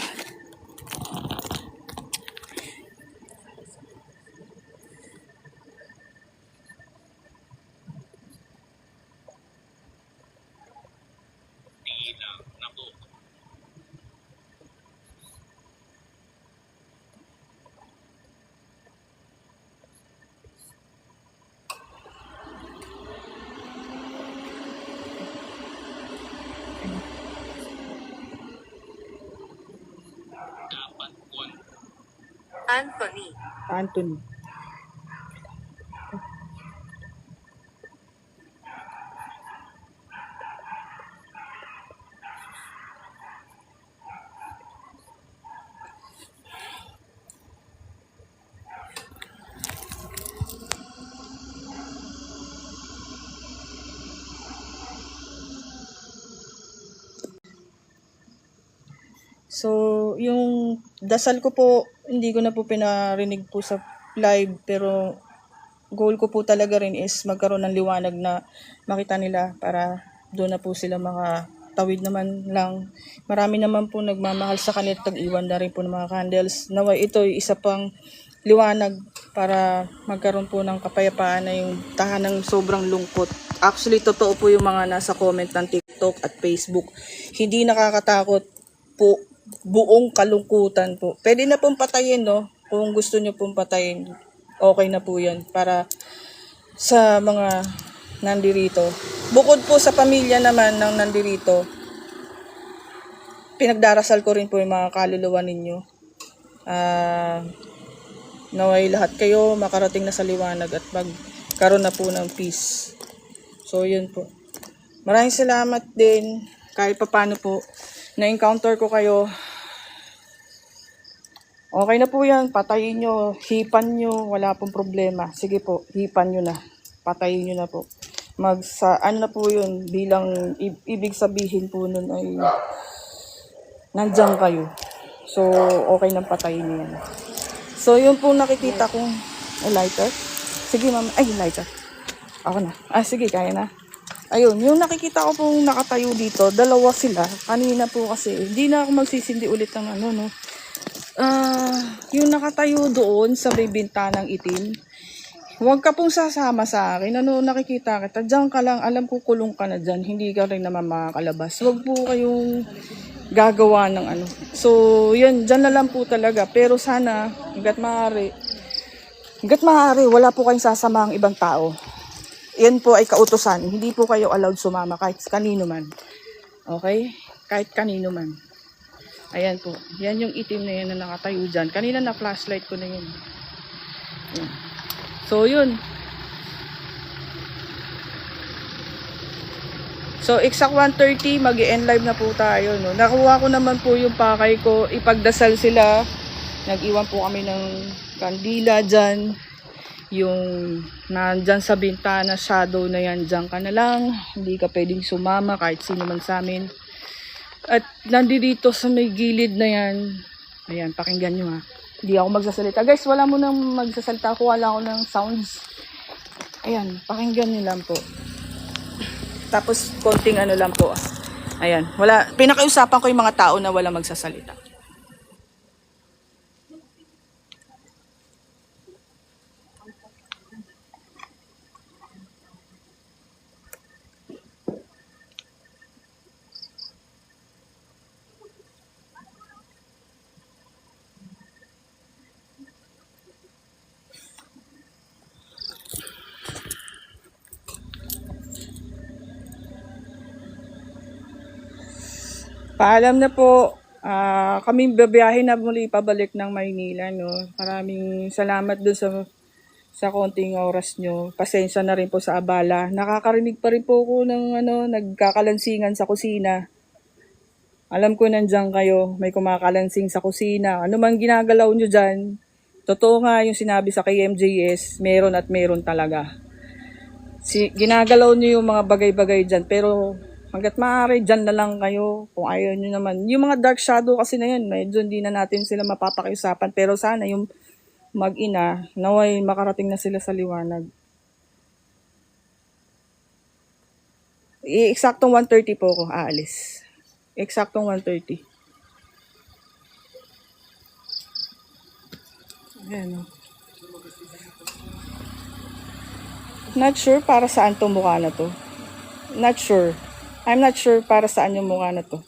Anthony. Anthony. So, yung dasal ko po, hindi ko na po pinarinig po sa live, pero goal ko po talaga rin is magkaroon ng liwanag na makita nila para doon na po sila makatawid naman lang. Marami naman po nagmamahal sa kanila, tag-iwan na rin po ng mga candles. Naway ito ay isa pang liwanag para magkaroon po ng kapayapaan na yung tahanang sobrang lungkot. Actually, totoo po yung mga nasa comment ng TikTok at Facebook. Hindi nakakatakot po, buong kalungkutan po. Pwede na pong patayin, no? Kung gusto nyo pong patayin, okay na po yan para sa mga nandirito. Bukod po sa pamilya naman ng nandirito, pinagdarasal ko rin po yung mga kaluluwa ninyo. Naway lahat kayo makarating na sa liwanag at magkaroon na po ng peace. So, yun po. Maraming salamat din kahit papano po na-encounter ko kayo. Okay na po yan, patayin nyo, hipan nyo, wala pong problema. Sige po, hipan nyo na, patayin nyo na po. Ano na po yun, bilang ibig sabihin po nun ay nandiyan kayo. So, okay nang patayin nyo yan. So, yun po nakikita kong lighter. Sige ma'am, ay lighter. Ako na. Sige, kaya na. Ayun, yung nakikita ko pong nakatayo dito, dalawa sila. Kanina po kasi, hindi na ako magsisindi ulit ng ano, no. Yung nakatayo doon sa may bintanang itim, huwag ka pong sasama sa akin. Ano, nakikita kita, diyan ka lang, alam ko kulong ka na dyan, hindi ka rin naman makakalabas. Huwag po kayong gagawa ng ano. So, yun, dyan na lang po talaga. Pero sana, hanggat maaari, wala po kayong sasama ang ibang tao. Yan po ay kautusan. Hindi po kayo allowed sumama kahit kanino man. Okay? Kahit kanino man. Ayan po. Yan yung itim na yan na nakatayo dyan. Kanina na flashlight ko na yun. Ayan. So, yun. So, exact 1:30, mag-i-end live na po tayo. No? Nakuha ko naman po yung pakay ko. Ipagdasal sila. Nag-iwan po kami ng kandila dyan. Yung nandyan sa bintana, shadow na yan, dyan ka na lang. Hindi ka pwedeng sumama kahit sino man sa amin. At nandito sa may gilid na yan. Ayan, pakinggan nyo ha. Hindi ako magsasalita. Guys, wala mo nang magsasalita. Kuha lang ako ng sounds. Ayan, pakinggan nyo lang po. Tapos, konting ano lang po. Ayan, pinakausapan ko yung mga tao na wala magsasalita. Paalam na po. Kami babiyahe na muli pabalik ng Maynila, no. Maraming salamat doon sa konting oras nyo. Pasensya na rin po sa abala. Nakakarinig pa rin po ako ng nagkakalansingan sa kusina. Alam ko nandiyan kayo, may kumakalansing sa kusina. Ano man ginagalaw nyo dyan, totoo nga yung sinabi sa KMJS, meron at meron talaga. Ginagalaw nyo yung mga bagay-bagay dyan, pero hanggat maaari, dyan na lang kayo. Kung ayaw nyo naman. Yung mga dark shadow kasi na yan, medyo hindi na natin sila mapapakiusapan. Pero sana yung mag-ina, naway makarating na sila sa liwanag. Eksaktong 1:30 po ako aalis. Eksaktong 1:30. Ayan, oh. Not sure para saan tong mukha na to. Not sure. I'm not sure para saan yung mukha na to.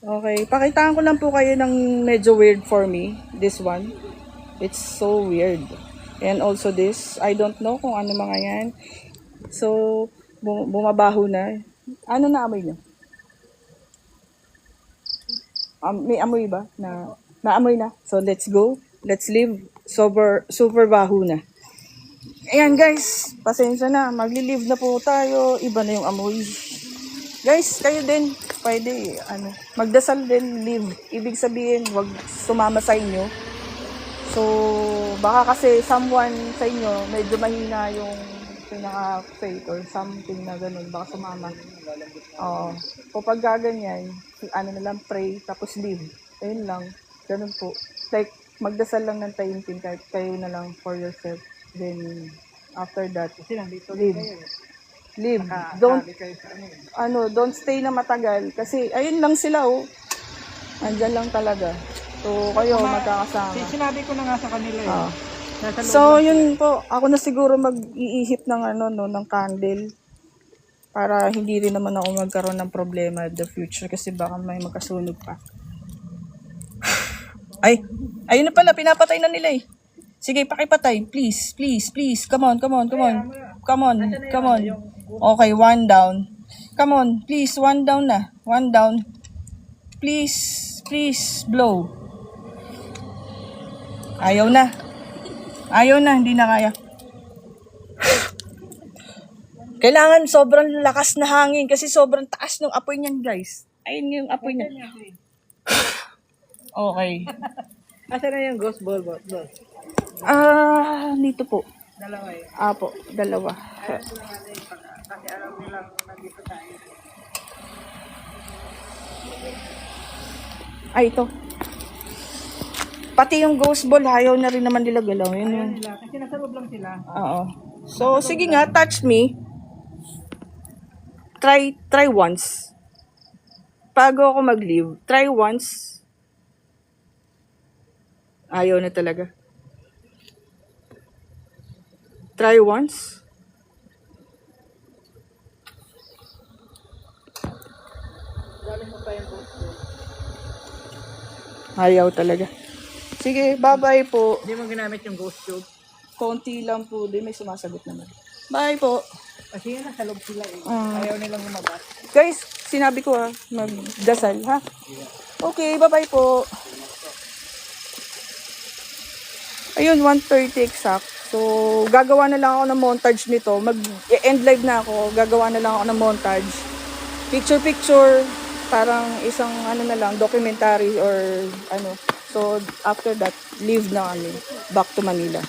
Okay, pakitaan ko lang po kayo ng medyo weird for me. This one. It's so weird. And also this, I don't know kung ano mga yan. So, bumabaho na. Ano na amoy niyo? May amoy ba? Naamoy na. So, let's go. Let's leave. Super baho na. Ayan guys, pasensya na. Magli-leave na po tayo. Iba na yung amoy. Guys, kayo din, pwede, magdasal din, leave. Ibig sabihin, wag sumama sa inyo. So, baka kasi someone sa inyo, medyo mahina yung pinaka-faith or something na ganun, baka sumama. Oo. Kapag gaganyan, na lang, pray, tapos leave. Ayun lang, ganun po. Like, magdasal lang ng taimtim, kahit kayo na lang for yourself. Then, after that, leave. Leave. Don't stay na matagal. Kasi, ayun lang sila, oh. Andyan lang talaga. So, kayo, magkakasama. Sinabi ko na nga sa kanila eh. Nasa loob So, lang yun po. Ako na siguro mag-iihip ng, ng candle. Para hindi rin naman ako magkaroon ng problema in the future. Kasi baka may magkasunog pa. Ay, ayun na pala. Pinapatay na nila eh. Sige, pakipatay. Please, please, please. Come on, come on, come on. Come on, come on. Okay, one down. Come on, please, one down na. One down. Please, please, blow. Ayaw na. Ayaw na, hindi na kaya. Kailangan sobrang lakas na hangin kasi sobrang taas ng apoy niyan, guys. Ayun yung apoy niya. Okay. Asa na yung ghost ball, boss? Dito po. Dalawa eh. Apo, dalawa. Kasi alam nilang nandito tayo. Ay, ito. Pati yung ghost ball, ayaw na rin naman nila galawin. Ayaw nila. Kasi nasa loob lang sila. Oo. So, sige nga, touch me. Try once. Bago ako mag-leave, try once. Ayaw na talaga. Try once. Ayaw talaga. Sige, bye-bye po. Hindi mo ginamit yung ghost tube. Konti lang po. Di may sumasagot naman. Bye po. Kasi yun, nasa loob sila eh. Ayaw nilang lumabas. Guys, sinabi ko magdasal ha. Okay, bye-bye po. Ayun, 1:30 exact. So, gagawa na lang ako ng montage nito. Mag-end live na ako. Gagawa na lang ako ng montage. Picture-picture. Parang isang na lang, documentary or So, after that, leave na kami. Back to Manila.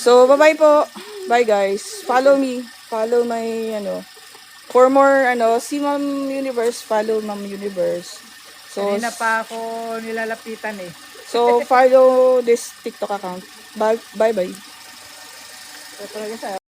So, bye-bye po. Bye guys. Follow me. Follow my, for more, si Ma'am Universe, follow Ma'am Universe. So, Kanina pa ako nilalapitan eh. so follow this TikTok account. Bye-bye. So, talaga sa